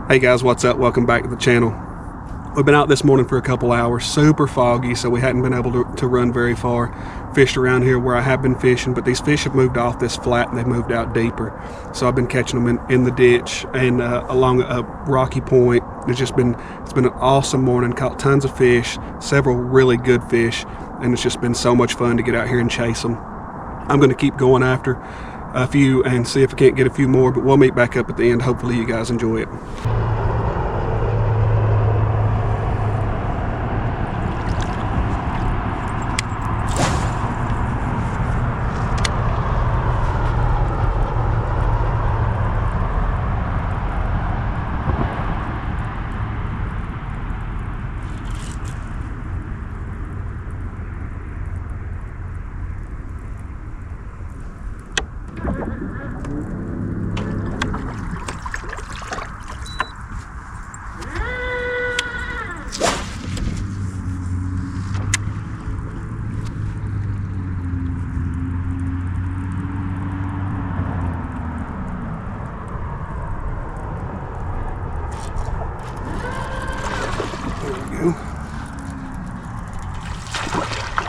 Hey guys, what's up? Welcome back to the channel. We've been out this morning for a couple hours, super foggy, so we hadn't been able to run very far. Fished around here where I have been fishing, but these fish have moved off this flat and they've moved out deeper. So I've been catching them in the ditch and along a rocky point. It's been an awesome morning, caught tons of fish, several really good fish, and it's just been so much fun to get out here and chase them. I'm going to keep going after a few and see if I can't get a few more, but we'll meet back up at the end. Hopefully you guys enjoy it.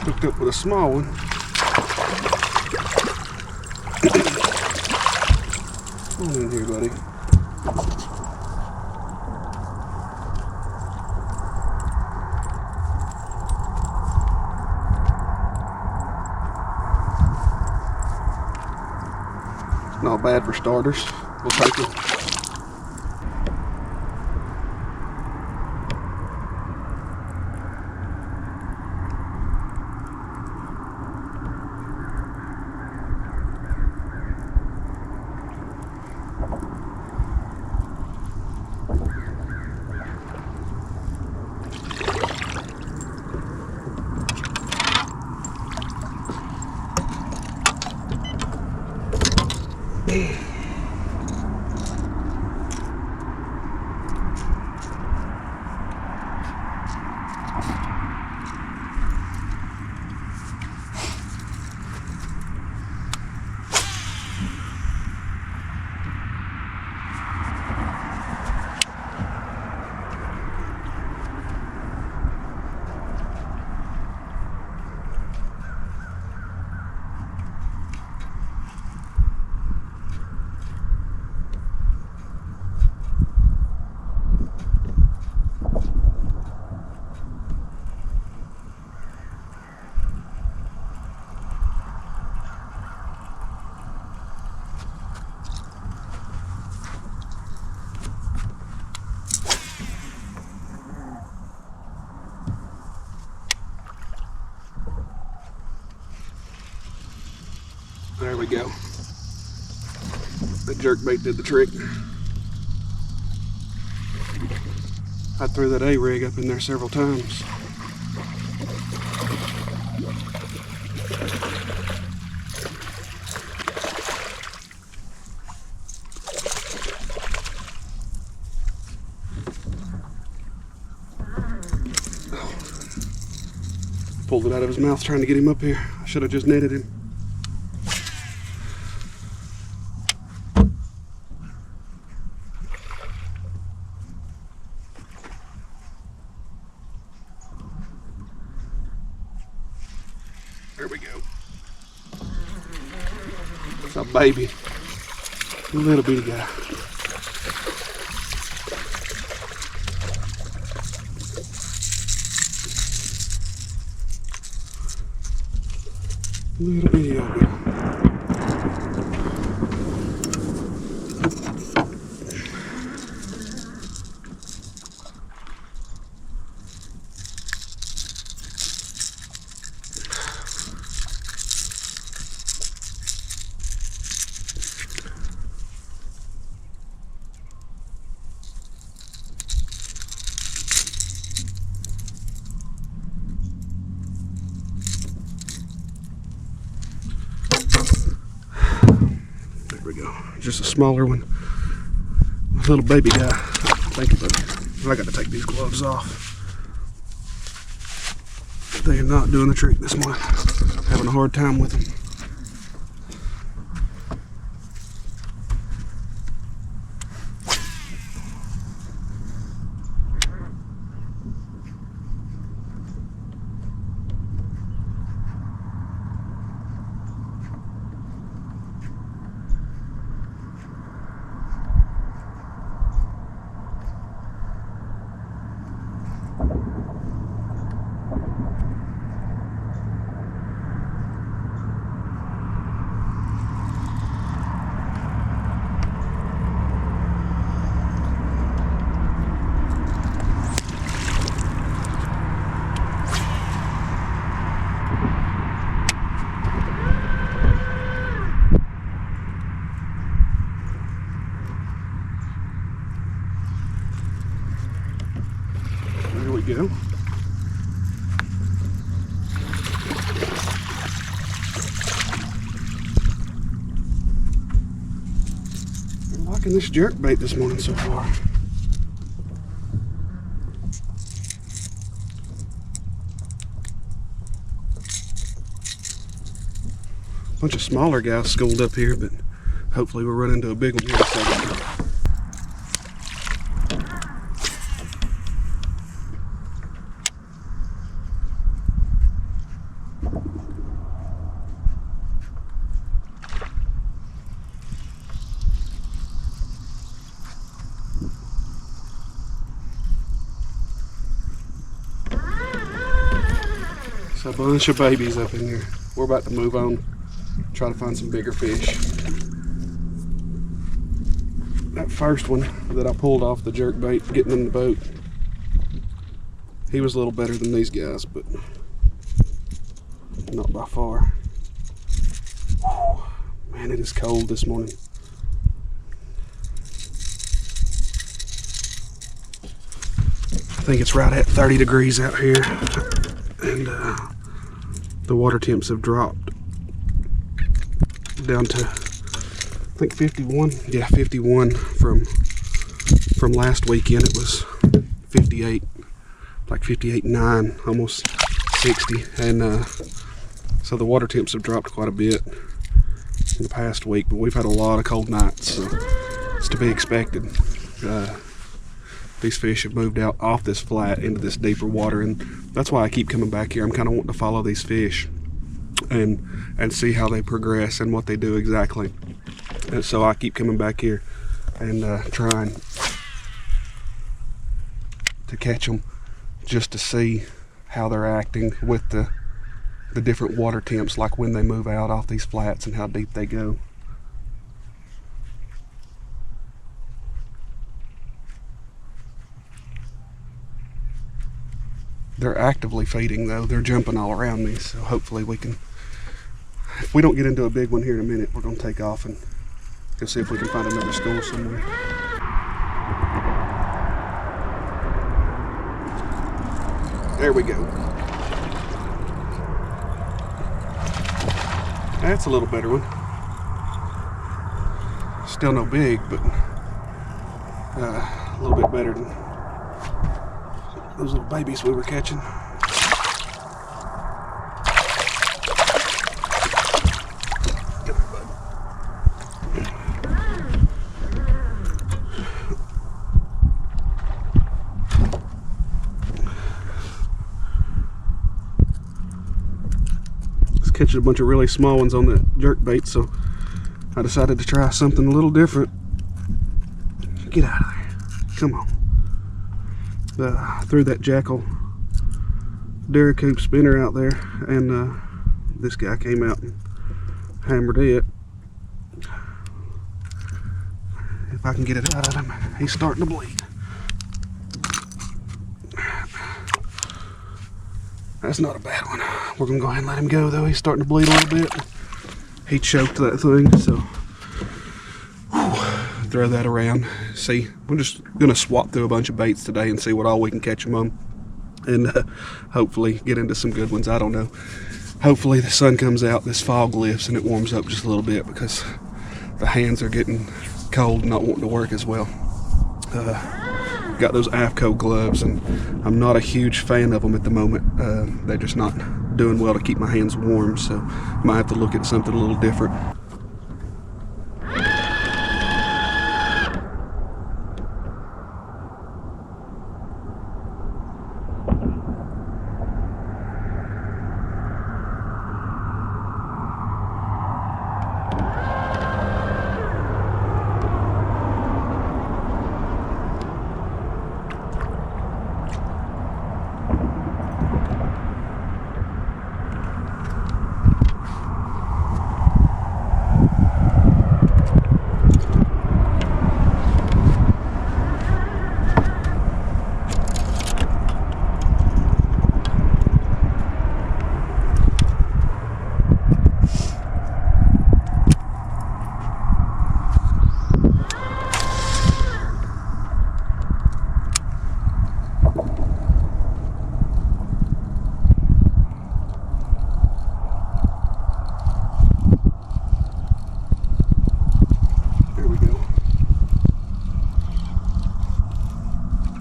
Hooked up with a small one. Come on in here, buddy. Not bad for starters. We'll take it. There we go. That jerkbait did the trick. I threw that A-rig up in there several times. Pulled it out of his mouth trying to get him up here. I should have just netted him. There we go. It's a baby. A little bitty guy. Little bitty old girl. Just a smaller one. A little baby guy. Thank you, buddy. I got to take these gloves off. They are not doing the trick this morning. Having a hard time with them. go. I'm liking this jerkbait this morning so far. A bunch of smaller guys schooled up here, but hopefully we'll run into a big one here in a second. It's a bunch of babies up in here. We're about to move on, try to find some bigger fish. That first one that I pulled off the jerkbait getting in the boat, he was a little better than these guys, but not by far. Whew. Man, it is cold this morning. I think it's right at 30 degrees out here, and the water temps have dropped down to, I think, 51. Yeah, 51 from last weekend. It was 58, like 58.9, almost 60, and so the water temps have dropped quite a bit in the past week. But we've had a lot of cold nights, so it's to be expected. These fish have moved out off this flat into this deeper water, and that's why I keep coming back here. I'm kind of wanting to follow these fish and see how they progress and what they do exactly. And so I keep coming back here and trying to catch them just to see how they're acting with the different water temps, like when they move out off these flats and how deep they go. They're actively feeding though. They're jumping all around me, so hopefully we can, if we don't get into a big one here in a minute, we're gonna take off and go see if we can find another school somewhere. There we go. That's a little better one. Still no big, but a little bit better than those little babies we were catching. Come here, bud. Just catching a bunch of really small ones on the jerkbait, so I decided to try something a little different. Get out of there. Come on. Threw that Jackall Deracoups spinner out there, and this guy came out and hammered it. If I can get it out of him, he's starting to bleed. That's not a bad one. We're gonna go ahead and let him go though. He's starting to bleed a little bit. He choked that thing, so throw that around. See, we're just gonna swap through a bunch of baits today and see what all we can catch them on, and hopefully get into some good ones. I don't know. Hopefully the sun comes out, this fog lifts, and it warms up just a little bit, because the hands are getting cold and not wanting to work as well. Got those AFCO gloves, and I'm not a huge fan of them at the moment. They're just not doing well to keep my hands warm, so I might have to look at something a little different.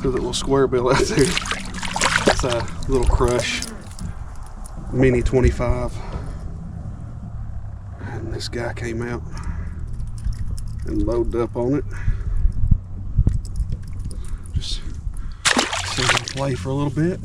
to the little Squarebill out there. It's a little Crush Mini 25. And this guy came out and loaded up on it. Just see him play for a little bit.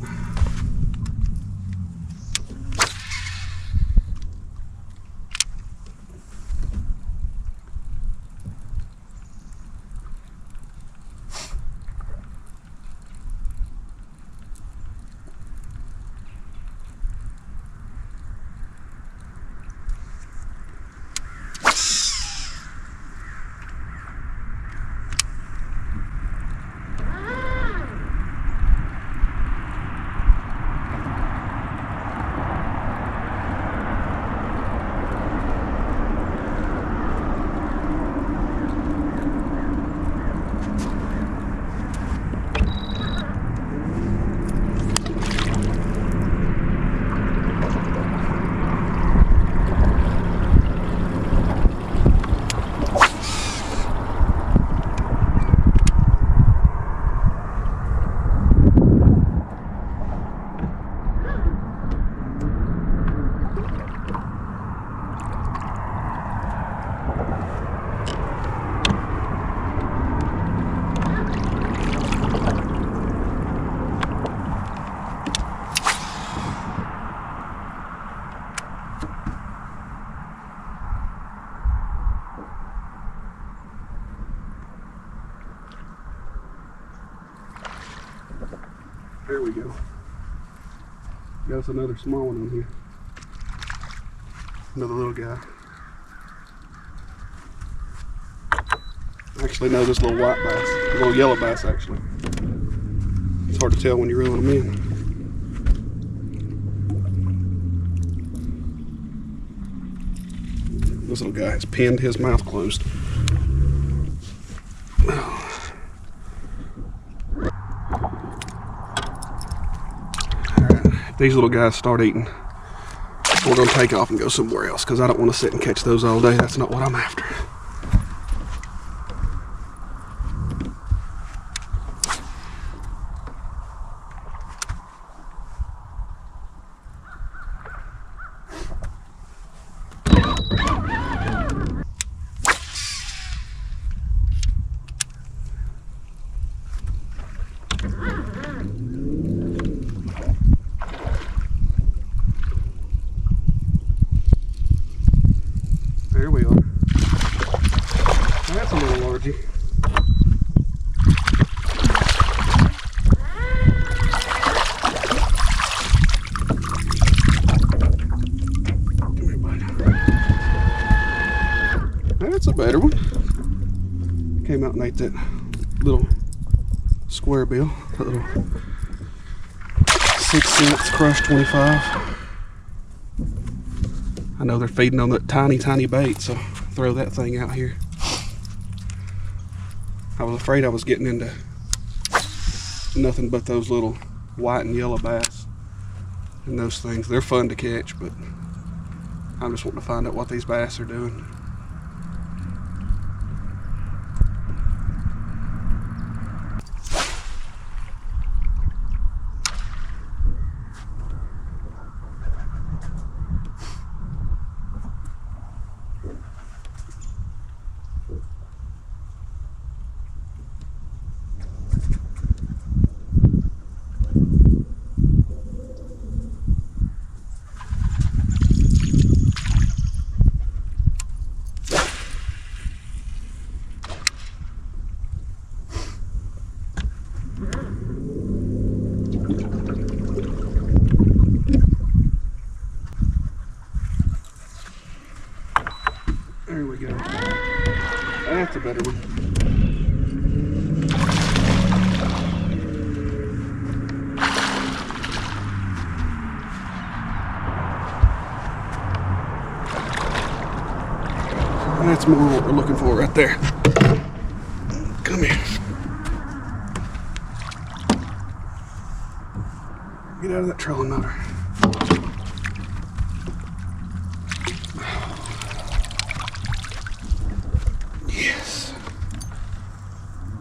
There we go. Got us another small one on here. Another little guy. Actually, no, this little white bass. A little yellow bass, actually. It's hard to tell when you're reeling them in. This little guy has pinned his mouth closed. These little guys start eating, we're going to take off and go somewhere else because I don't want to sit and catch those all day. That's not what I'm after. There we are. That's a little largie. Come here, bud. That's a better one. Came out and ate that little Squarebill. That little 6 cents Crush 25. I know they're feeding on that tiny bait, so throw that thing out here. I was afraid I was getting into nothing but those little white and yellow bass and those things. They're fun to catch, but I'm just wanting to find out what these bass are doing. There we go. That's a better one. That's more what we're looking for right there. Come here. Get out of that trolling motor. Yes.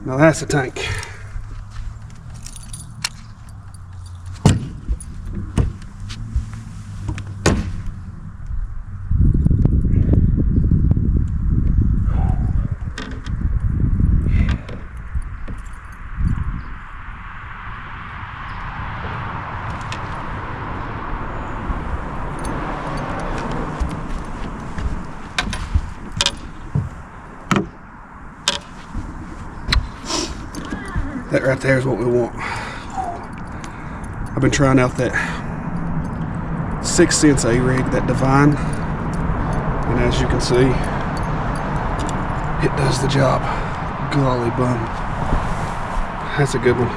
Now that's a tank. That right there is what we want. I've been trying out that 6 cents A-rig, that Divine, and as you can see, it does the job. Golly bum. That's a good one.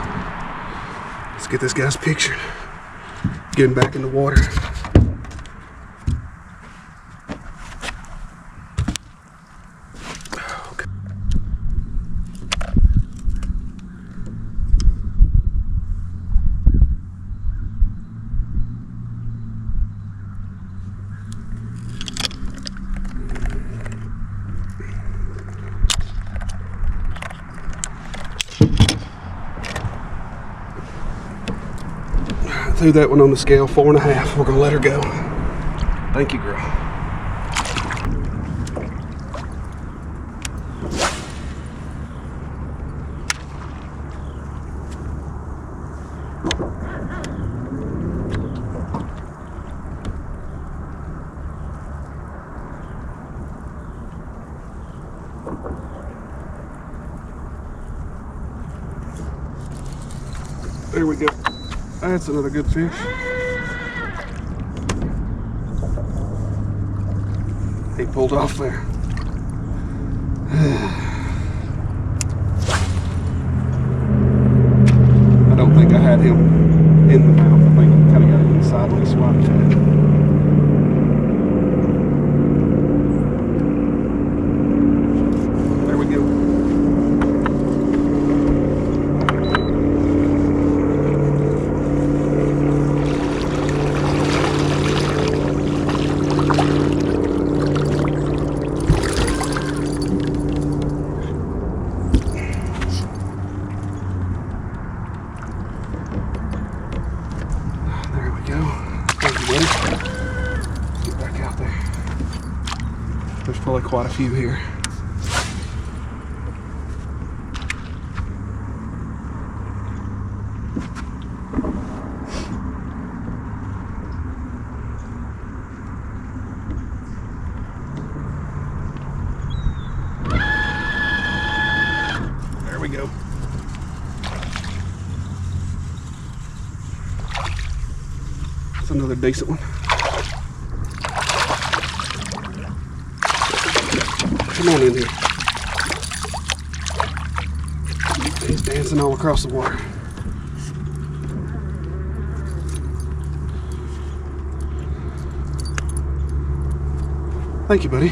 Let's get this guy's picture. Get him back in the water. Threw that one on the scale, 4.5. We're gonna let her go. Thank you, girl. There we go. That's another good fish. He pulled off there. I don't think I had him in the mouth. I think I kind of got him inside when he swiped at. There we go. Get back out there. There's probably quite a few here. There we go. That's another decent one. Come on in here. He's dancing all across the water. Thank you, buddy.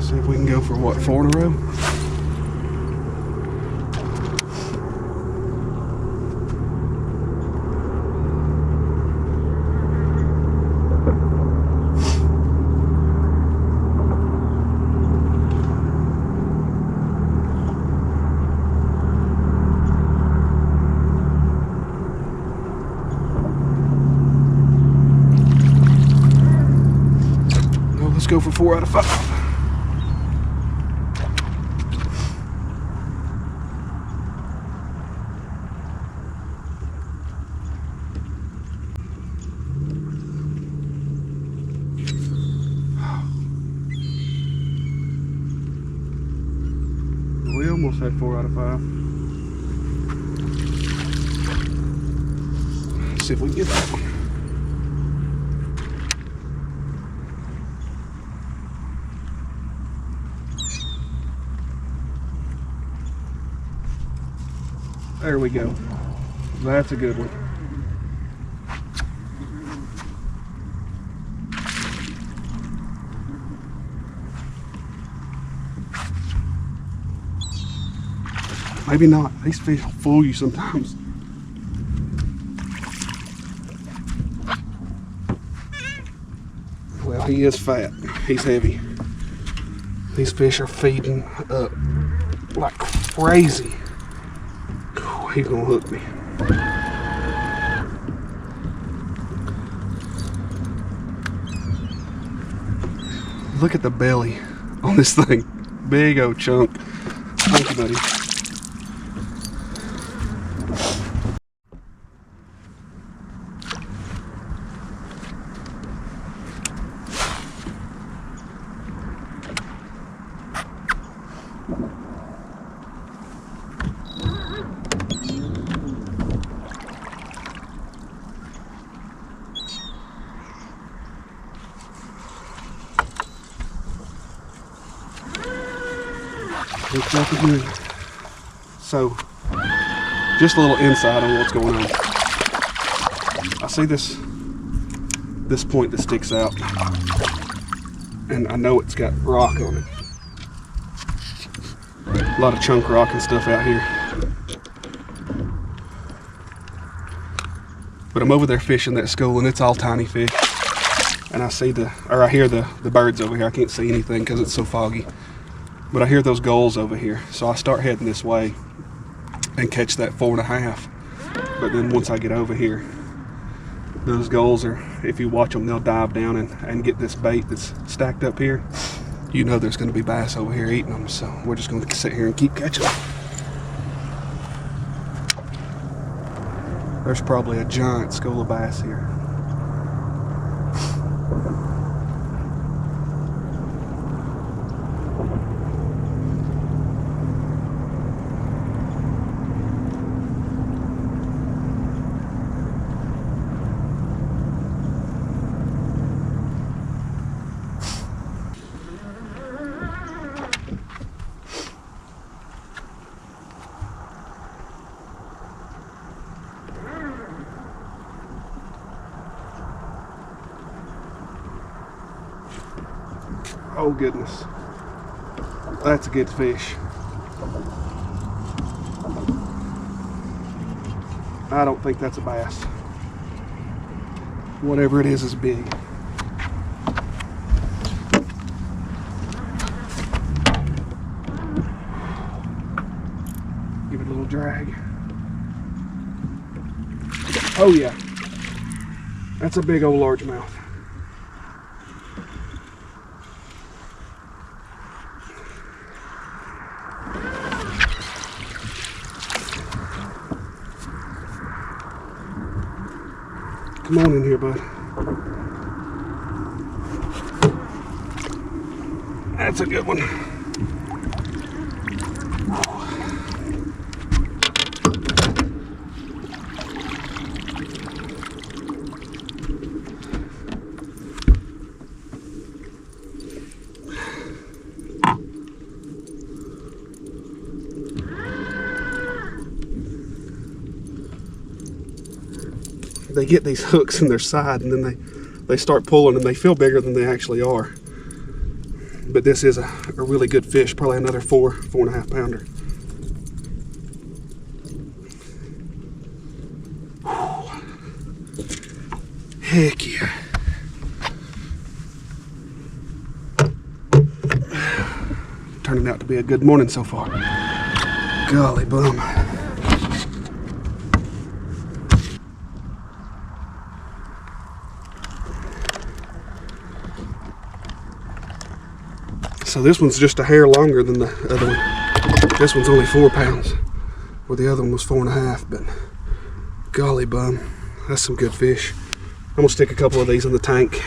See if we can go for what, 4 in a row? Let's go for 4 out of 5. We almost had 4 out of 5. Let's see if we can get that one. There we go. That's a good one. Maybe not. These fish will fool you sometimes. Well, he is fat. He's heavy. These fish are feeding up like crazy. He's gonna hook me. Look at the belly on this thing. Big old chunk. Thank you, buddy. Looks like again. So, just a little insight on what's going on. I see this point that sticks out, and I know it's got rock on it. A lot of chunk rock and stuff out here. But I'm over there fishing that school, and it's all tiny fish. And I hear the birds over here. I can't see anything because it's so foggy. But I hear those gulls over here. So I start heading this way and catch that 4.5. But then once I get over here, those gulls are, if you watch them, they'll dive down and get this bait that's stacked up here. You know there's going to be bass over here eating them. So we're just going to sit here and keep catching them. There's probably a giant school of bass here. Oh goodness, that's a good fish. I don't think that's a bass. Whatever it is big. Give it a little drag. Oh yeah, that's a big old largemouth. Come on in here, bud. That's a good one. They get these hooks in their side, and then they start pulling, and they feel bigger than they actually are. But this is a really good fish, probably another 4.5 pounder. Heck yeah. Turning out to be a good morning so far. Golly bum. So this one's just a hair longer than the other one. This one's only 4 pounds, where the other one was 4.5, but golly bum, that's some good fish. I'm gonna stick a couple of these in the tank.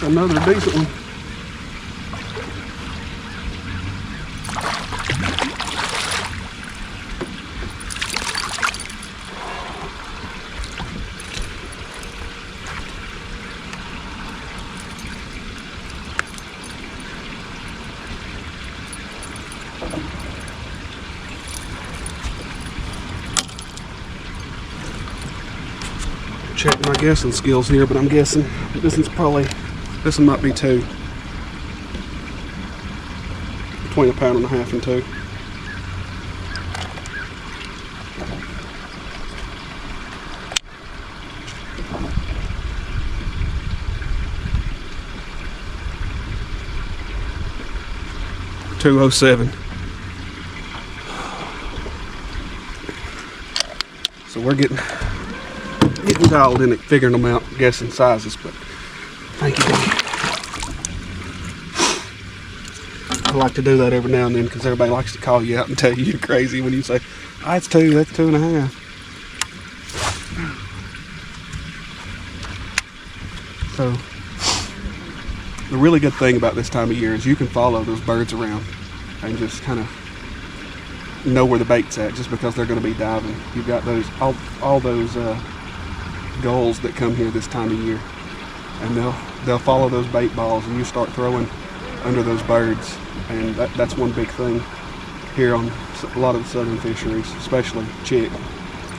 Another decent one. Check my guessing skills here, but I'm guessing this one might be 2. Between 1.5 pounds and 2. 207. So we're getting dialed in at figuring them out, guessing sizes, but thank you, Dee. I like to do that every now and then because everybody likes to call you out and tell you you're crazy when you say, oh, that's 2, that's 2.5. So the really good thing about this time of year is you can follow those birds around and just kind of know where the bait's at, just because they're going to be diving. You've got those all those gulls that come here this time of year, and they'll follow those bait balls, and you start throwing under those birds. And that's one big thing here on a lot of the southern fisheries, especially chick,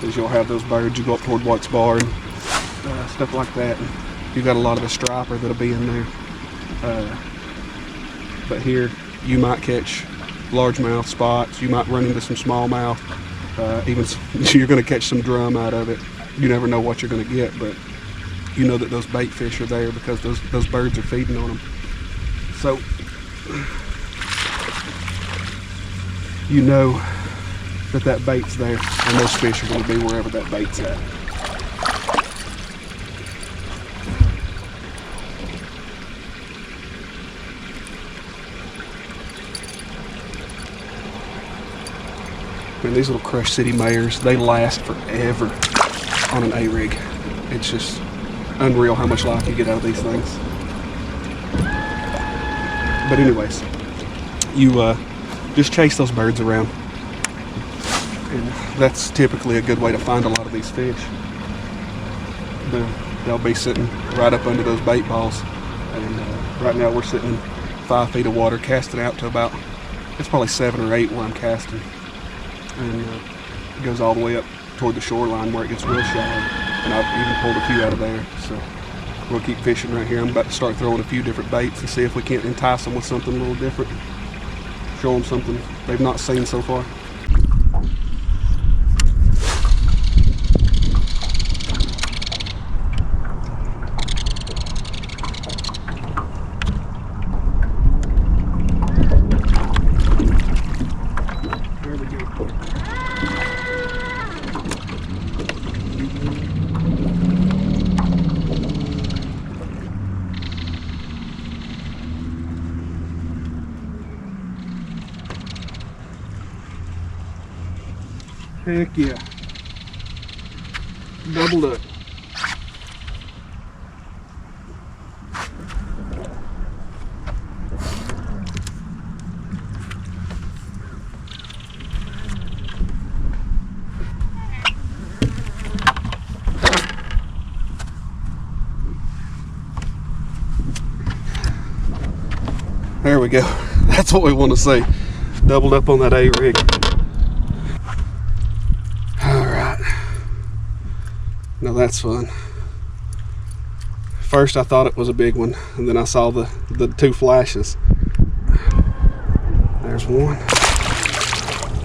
is you'll have those birds. You go up toward White's Bar and stuff like that, and you've got a lot of the striper that'll be in there. But here you might catch largemouth spots, you might run into some smallmouth, even you're going to catch some drum out of it. You never know what you're going to get, but you know that those bait fish are there because those birds are feeding on them. So you know that bait's there, and those fish are going to be wherever that bait's at. Man, these little Crush City Mayors, they last forever on an A-rig. It's just unreal how much life you get out of these things. But anyways, you just chase those birds around, and that's typically a good way to find a lot of these fish. They'll be sitting right up under those bait balls, and right now we're sitting in 5 feet of water, casting out to about, it's probably 7 or 8 where I'm casting, and it goes all the way up toward the shoreline where it gets real shallow, and I've even pulled a few out of there. So we'll keep fishing right here. I'm about to start throwing a few different baits and see if we can't entice them with something a little different. Show them something they've not seen so far. There we go. Heck yeah. Doubled up. There we go. That's what we want to see. Doubled up on that A-rig. Now that's fun. First I thought it was a big one, and then I saw the 2 flashes. There's one.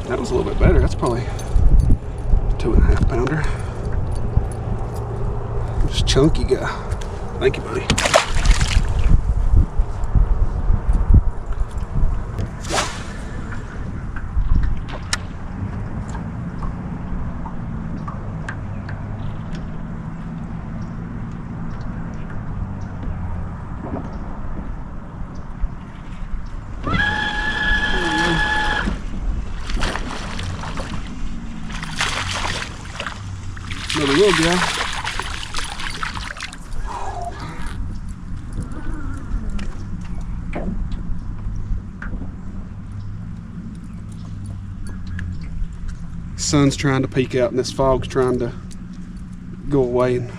That was a little bit better. That's probably a 2.5 pounder. Just chunky guy. Thank you, buddy. Another little guy. Sun's trying to peek out and this fog's trying to go away, and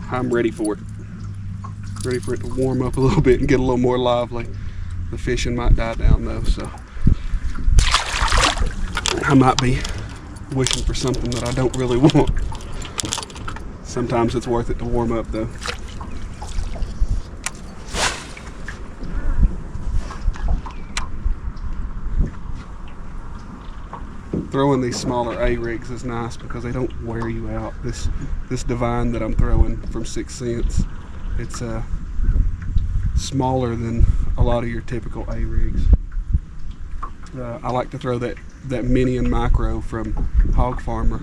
I'm ready for it. Ready for it to warm up a little bit and get a little more lively. The fishing might die down though, so I might be wishing for something that I don't really want. Sometimes it's worth it to warm up though. Throwing these smaller A-rigs is nice because they don't wear you out. This Divine that I'm throwing from 6 cents, it's smaller than a lot of your typical A-rigs. I like to throw that mini and micro from Hog Farmer.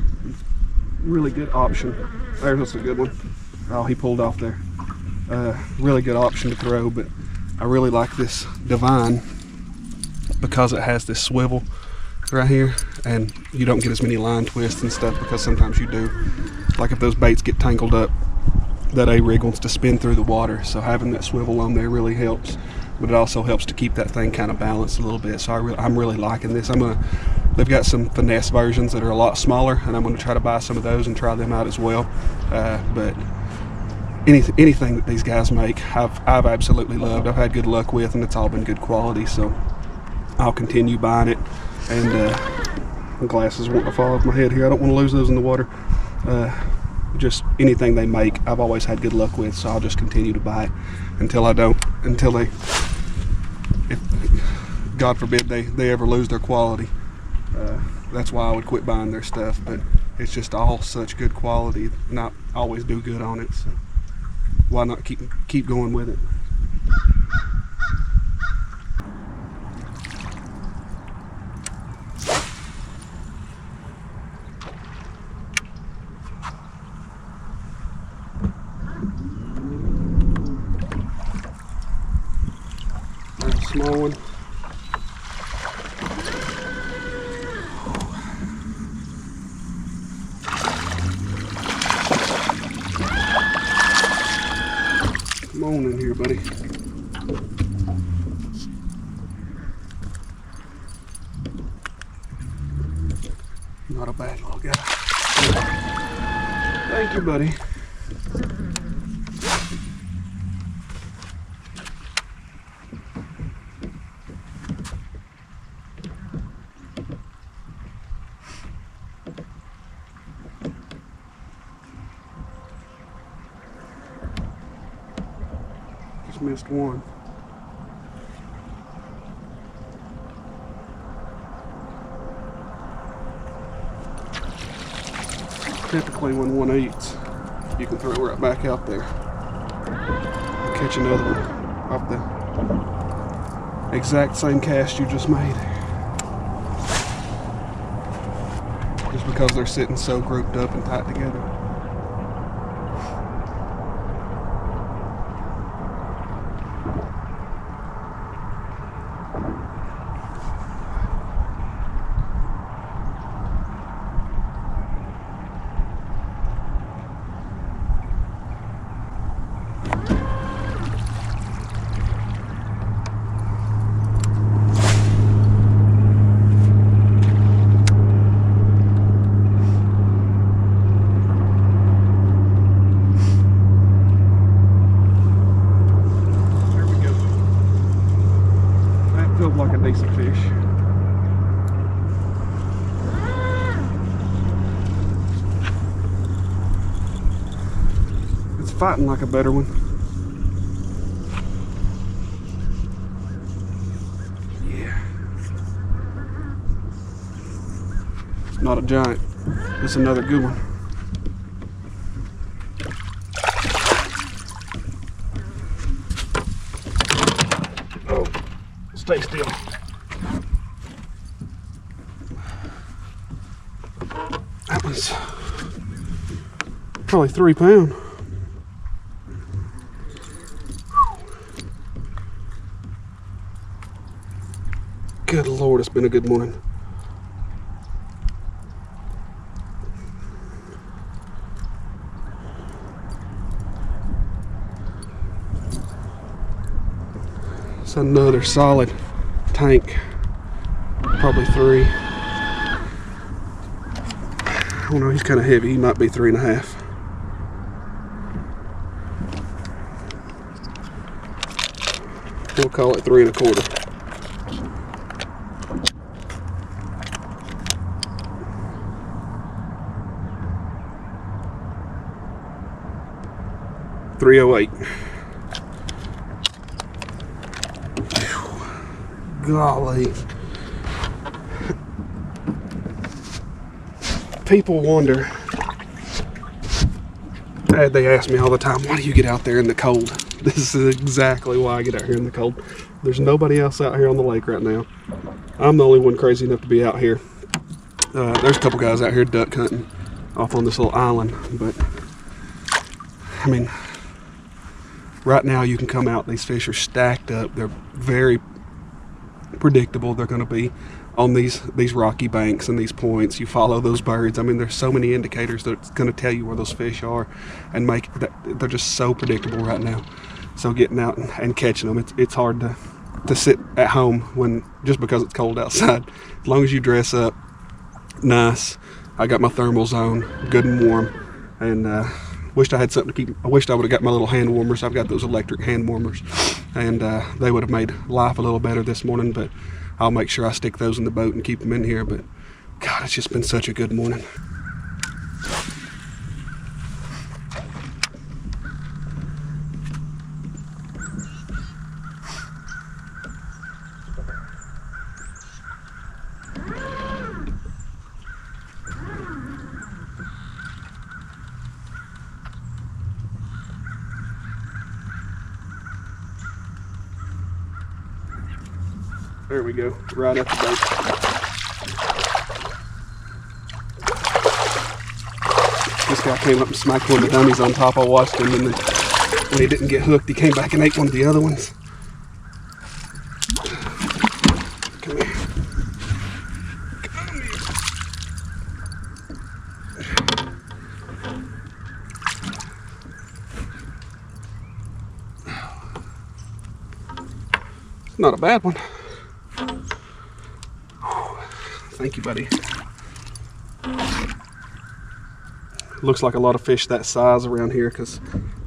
Really good option. There's a good one. Oh, he pulled off there. Really good option to throw, but I really like this Divine because it has this swivel right here, and you don't get as many line twists and stuff, because sometimes you do. Like if those baits get tangled up, that A-rig wants to spin through the water, so having that swivel on there really helps. But it also helps to keep that thing kind of balanced a little bit. So I'm really liking this. They've got some finesse versions that are a lot smaller, and I'm going to try to buy some of those and try them out as well. But anything that these guys make, I've absolutely loved. I've had good luck with, and it's all been good quality. So I'll continue buying it. And my glasses want to fall off my head here. I don't want to lose those in the water. Just anything they make, I've always had good luck with, so I'll just continue to buy it until if God forbid they ever lose their quality. That's why I would quit buying their stuff, but it's just all such good quality, not always do good on it, so why not keep going with it. Small one. Come on in here, buddy. Not a bad little guy. Thank you, buddy. Missed one. Typically when one eats, you can throw right back out there. Catch another one off the exact same cast you just made. Just because they're sitting so grouped up and tight together. Like a decent fish. It's fighting like a better one. Yeah. It's not a giant. It's another good one. Stay still. That was probably 3 pounds. Good Lord, it's been a good morning. It's another solid tank, probably 3. I don't know, he's kind of heavy. He might be 3.5. We'll call it 3.25. $3.08. Golly. People wonder, they ask me all the time, why do you get out there in the cold? This is exactly why I get out here in the cold. There's nobody else out here on the lake right now. I'm the only one crazy enough to be out here. There's a couple guys out here duck hunting off on this little island, but I mean, right now you can come out, these fish are stacked up, they're very predictable. They're going to be on these rocky banks and these points. You follow those birds. I mean, there's so many indicators that it's going to tell you where those fish are, and make that they're just so predictable right now. So getting out and catching them, it's hard to sit at home when just because it's cold outside. As long as you dress up nice. I got my thermals on, good and warm, and wished I had something to keep. I wished I would have got my little hand warmers. I've got those electric hand warmers, and they would have made life a little better this morning, but I'll make sure I stick those in the boat and keep them in here. But God, it's just been such a good morning. There we go, right at the bait. This guy came up and smacked one of the dummies on top. I watched him, and then when he didn't get hooked, he came back and ate one of the other ones. Come here. Come here. Not a bad one. Thank you, buddy. Looks like a lot of fish that size around here, because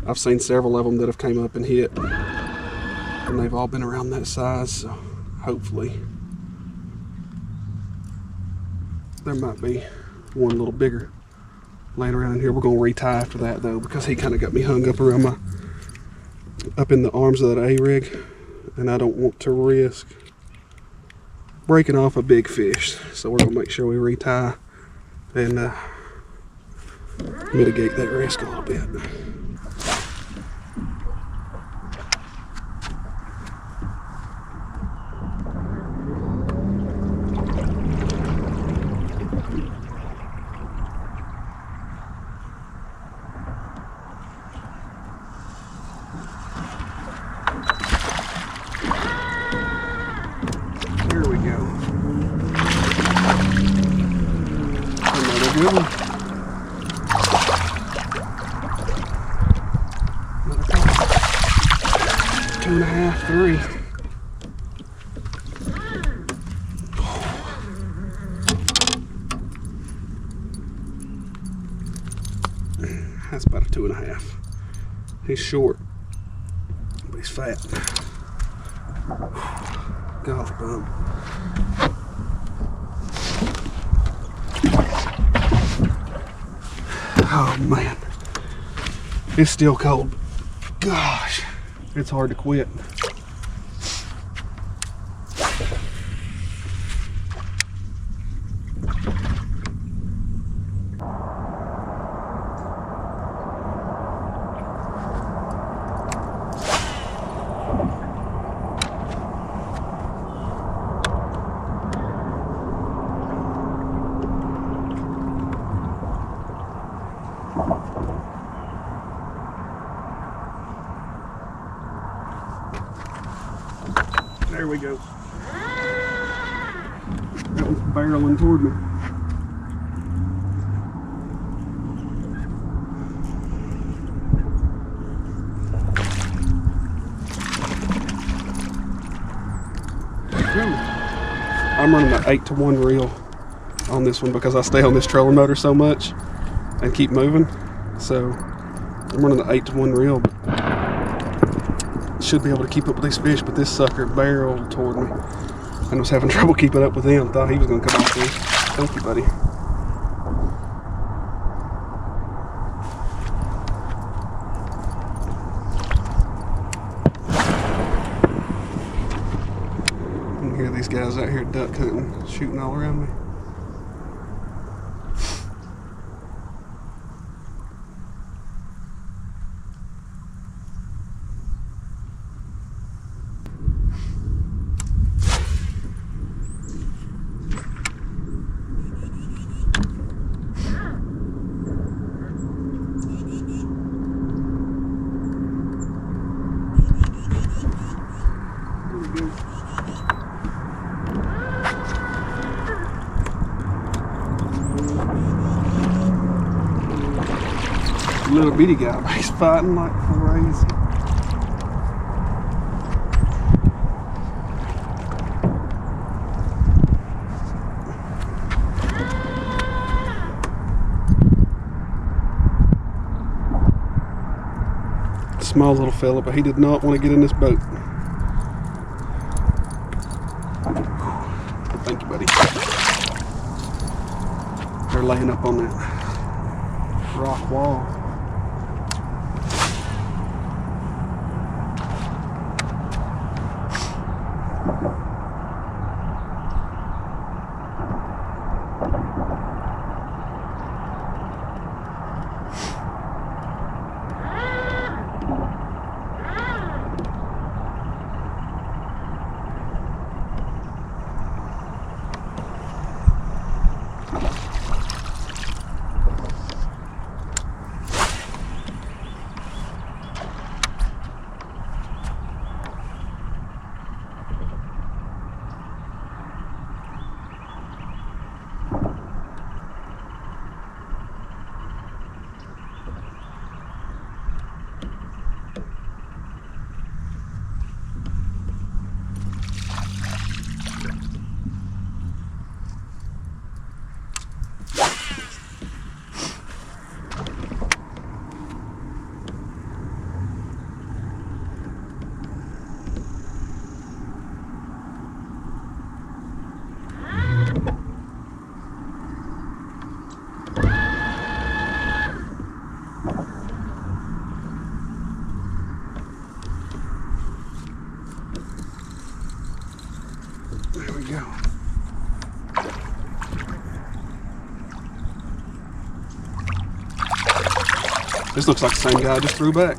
I've seen several of them that have came up and hit, and they've all been around that size, so hopefully there might be one a little bigger laying around in here. We're going to retie after that though, because he kind of got me hung up around up in the arms of that A-rig, and I don't want to risk breaking off a big fish. So we're going to make sure we retie and mitigate that risk a little bit. There we go. Another good one. Another 2.5, 3. That's about a 2.5. He's short, but he's fat. Golly bum. Oh man, it's still cold. Gosh, it's hard to quit. There we go. That one's barreling toward me. I'm running an 8-to-1 reel on this one because I stay on this trolling motor so much and keep moving. So I'm running an 8-to-1 reel, but should be able to keep up with these fish, but this sucker barreled toward me and was having trouble keeping up with him. Thought he was going to come off this. Thank you, buddy. You can hear these guys out here duck hunting, shooting all around me. Little bitty guy, but he's fighting like crazy. Small little fella, but he did not want to get in this boat. Thank you, buddy. They're laying up on that rock wall. There we go. This looks like the same guy I just threw back.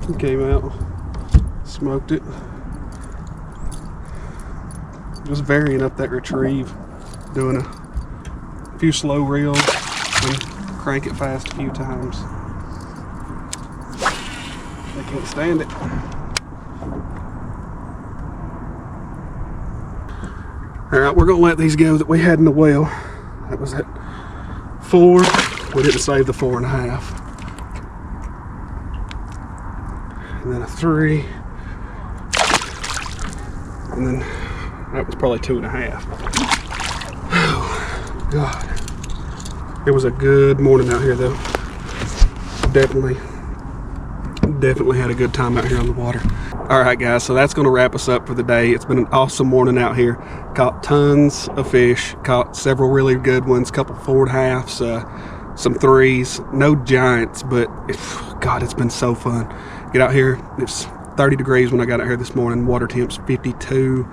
He came out, smoked it. Just varying up that retrieve, doing a few slow reels and crank it fast a few times. They can't stand it. All right, we're gonna let these go that we had in the well. That was at 4. We didn't save the 4.5. And then a 3. And then that was probably 2.5. Oh, God. It was a good morning out here though. Definitely had a good time out here on the water. All right, guys, so that's going to wrap us up for the day. It's been an awesome morning out here. Caught tons of fish, caught several really good ones, couple 4.5s, some 3s, no giants, but God, it's been so fun. Get out here, it's 30 degrees when I got out here this morning. Water temps 52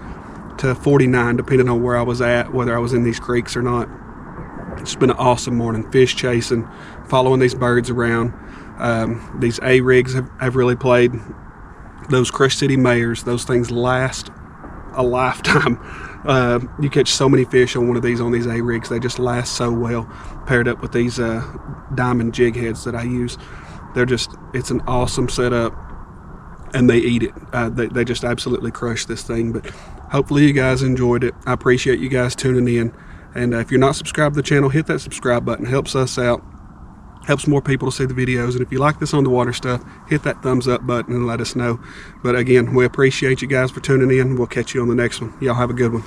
to 49, depending on where I was at, whether I was in these creeks or not. It's been an awesome morning, fish chasing, following these birds around. These A-rigs have really played. Those Crush City Mayors, those things last a lifetime. You catch so many fish on one of these on these A-rigs. They just last so well, paired up with these diamond jig heads that I use. It's an awesome setup, and they eat it. They just absolutely crush this thing. But hopefully you guys enjoyed it. I appreciate you guys tuning in. And if you're not subscribed to the channel, hit that subscribe button. Helps us out. Helps more people to see the videos. And if you like this on the water stuff, hit that thumbs up button and let us know. But again, we appreciate you guys for tuning in. We'll catch you on the next one. Y'all have a good one.